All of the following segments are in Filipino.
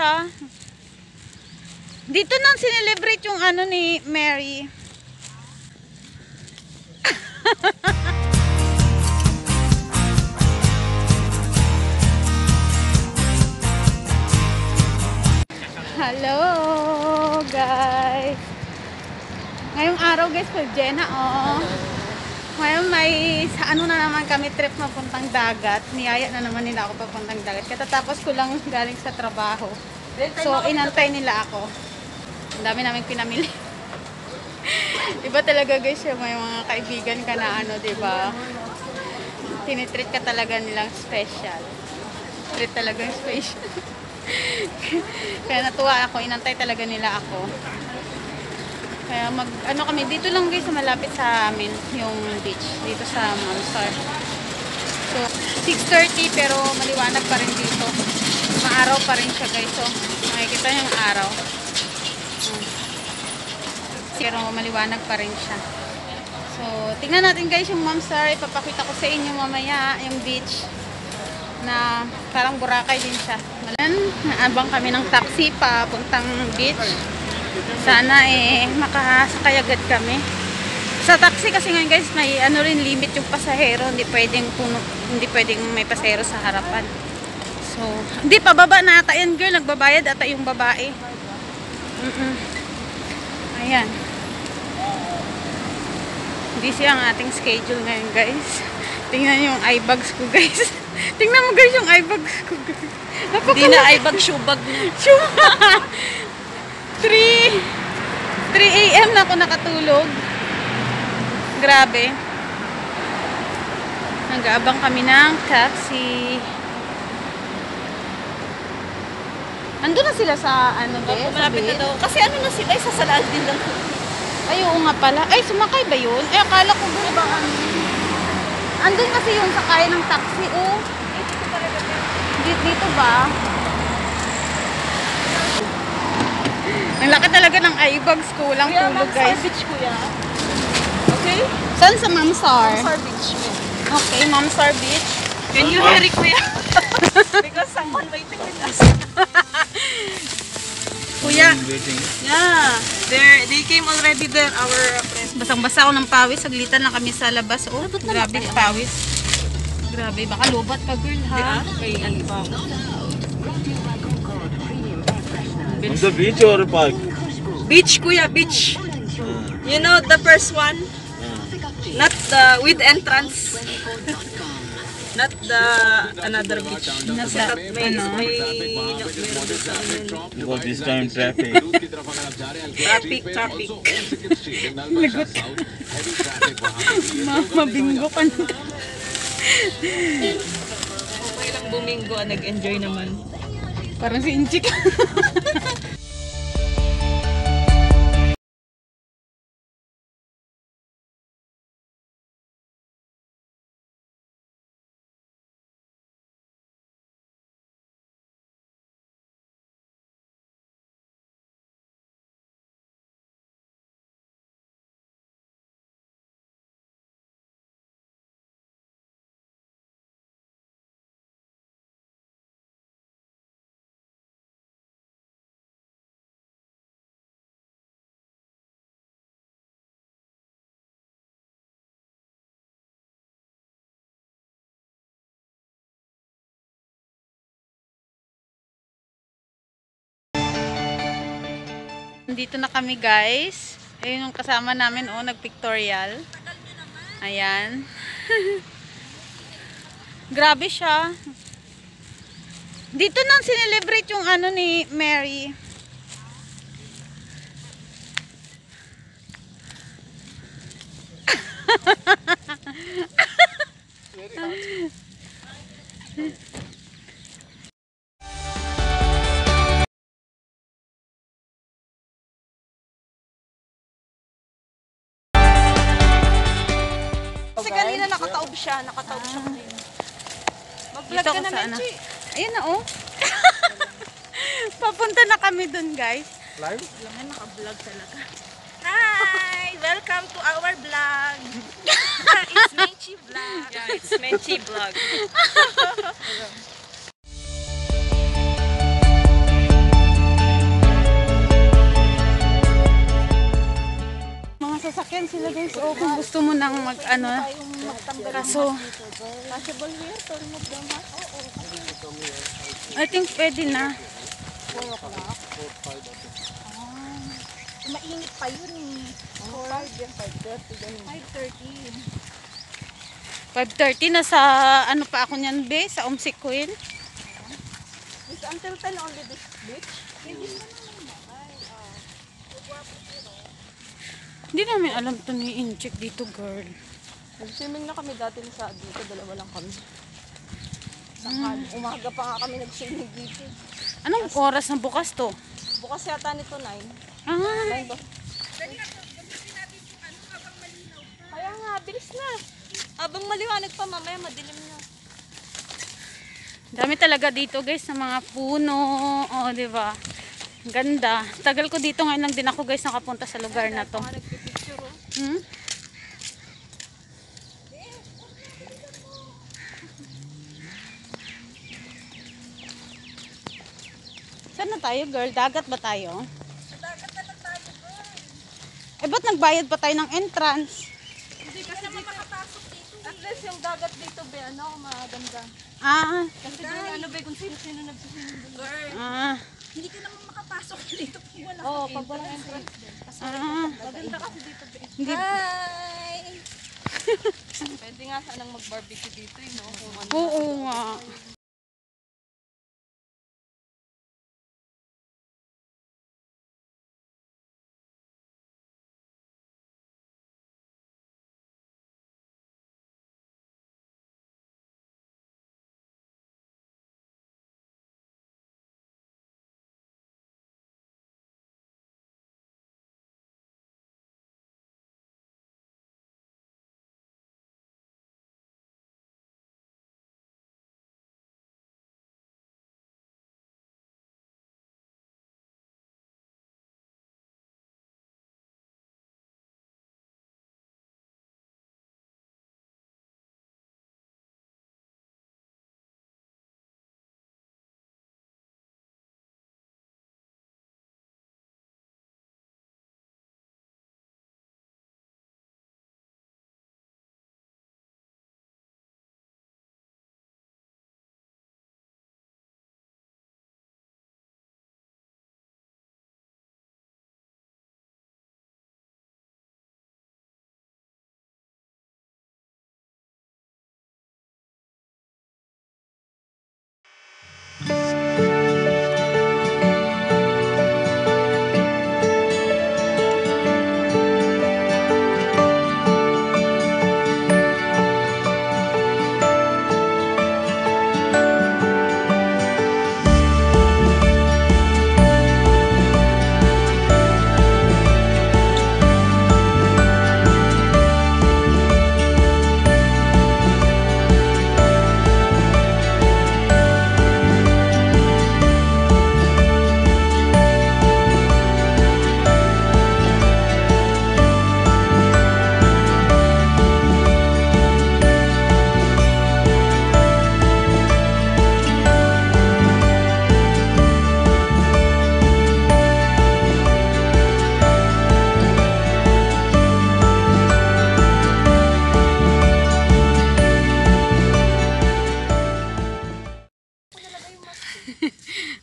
siya. Dito nang sinelebrate yung ano ni Mary. Hello guys. Ngayong araw guys, for Jenna ngayon may sa ano na naman kami trip papuntang dagat. Niyaya na naman nila ako papuntang dagat. Katatapos ko lang galing sa trabaho. So inantay nila ako. Ang dami namin pinamili. Diba talaga guys, yung may mga kaibigan ka na ano, diba? Tinitreat ka talaga nilang special. Treat talagang special. Kaya natuwa ako, inantay talaga nila ako. Kaya ano kami, dito lang guys, malapit sa amin yung beach, dito sa Mamsar. So, 6:30 pero maliwanag pa rin dito. Maaraw pa rin siya guys. So, makikita niyo yung araw. Pero maliwanag pa rin siya. So, tingnan natin guys yung Mamsar. Ipapakita ko sa inyo mamaya yung beach na parang Boracay din siya. Naabang kami ng taxi papuntang beach. Sana makasakay agad kami. Sa taxi kasi ngayon guys, may ano rin limit yung pasahero. Hindi pwedeng may pasahero sa harapan. So, hindi pababa na ata yan girl. Nagbabayad ata yung babae. Ayan. Busy ang ating schedule ngayon guys. Tingnan yung eye bags ko guys. Tingnan mo guys yung eye bags ko guys. Hindi na eye bag, shoe bag na. 3 AM na ako nakatulog. Grabe. Nag-aabang kami ng taxi. Andun na sila sa ano ba? Malapit na daw. Kasi ano na sila, sasalaan din lang. Ay, oo nga pala. Ay, sumakay ba yun? Ay, akala ko doon ba ano? Andun kasi yung sakay ng taxi, oh. Dito ba? Ang laki talaga ng eye bags ko. Walang tulog, guys. Mamsar Beach, kuya. Okay? Saan sa Mamsar? Mamsar Beach. Okay, Mamsar Beach. Can you hear it, kuya? Because someone waiting with us. Kuya. Yeah. They came already there, our friends. Basang-basa ako ng pawis. Saglitan lang kami sa labas. Oh, grabe pawis. Grabe, baka lobat ka, girl, ha? Kay Aliba. On the beach or park? Beach, kuya, beach. You know the first one? Not the with entrance. Not the another beach. Because this time traffic. Traffic. Lagot. Mabingo ka na. Okay lang buminggo, nag-enjoy naman. Parang si Inchik. Dito na kami guys. Ayun yung kasama namin, oh, nag-pictorial. Ayan. Grabe siya. Dito nang sinelebrate yung ano ni Mary. Kasi kanina nakataob siya kanina. Mag-vlog ka na, Menchi. Ayun na, oh. Papunta na kami dun, guys. Live? Alam mo, naka-vlog talaga. Hi! Welcome to our vlog. It's Menchi Vlog. Yeah, it's Menchi Vlog. yan sila guys. O kung gusto mo nang mag ano. Kaso, Possible here to remove them, ha? I think pwede na. 4 o'clock. Mainit pa yun eh. 5:30. 5:30 na sa ano pa ako niyan be, sa Umsik Queen. Is until 10 only this beach? Hindi namin alam to ni Incheck dito, girl. Nag-swimming na kami dati sa dito, dalawa lang kami. Umaga pa nga kami nag-swimming dito. Anong oras na bukas to? Bukas yata nito 9. Ah, 9 ba? Kaya nga, bilis na. Abang maliwanag pa, mamaya madilim na. dami talaga dito guys sa mga puno. O, di ba? Ganda. Tagal ko dito ngayon lang din ako guys nakapunta sa lugar na to. Mga nagpipicture, oh. Hmm? Saan na tayo, girl? Dagat ba tayo? Dagat na lang tayo, girl. Eh, ba't nagbayad pa tayo ng entrance? Hindi kasi naman makapasok dito. At least yung dagat dito, be, ano, maganda. Ah, Kasi doon, ano, be, kung sino-sino nagsisiming doon. Girl. ah, Hindi ka naman makapasok dito pag wala oh, pag walang entrance. ah. Maganda kasi dito, be. Hindi. Hi! Pwede nga sanang mag-barbecue dito, eh, no? Kung ano. Oo nga.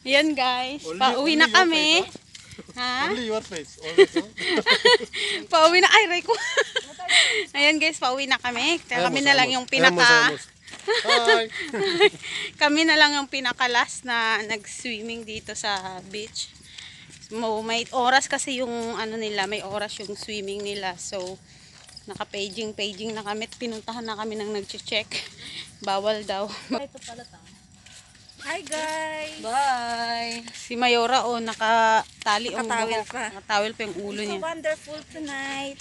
Yan guys, pauwi na kami. Ha? Only your face. Always, no? Pauwi na, ay, Reko. Ayan guys, pauwi na kami. Kami na lang yung pinaka... Hi! Kami na lang yung pinaka-last na nag-swimming dito sa beach. May oras kasi yung ano nila, may oras yung swimming nila. So, naka-paging na kami. Pinuntahan na kami ng nag-check. Bawal daw. Ito pala ta. Hi guys! Bye! Si Mayora, nakatali. Nakatawel pa. Nakatawel pa yung ulo It's niya. so wonderful tonight.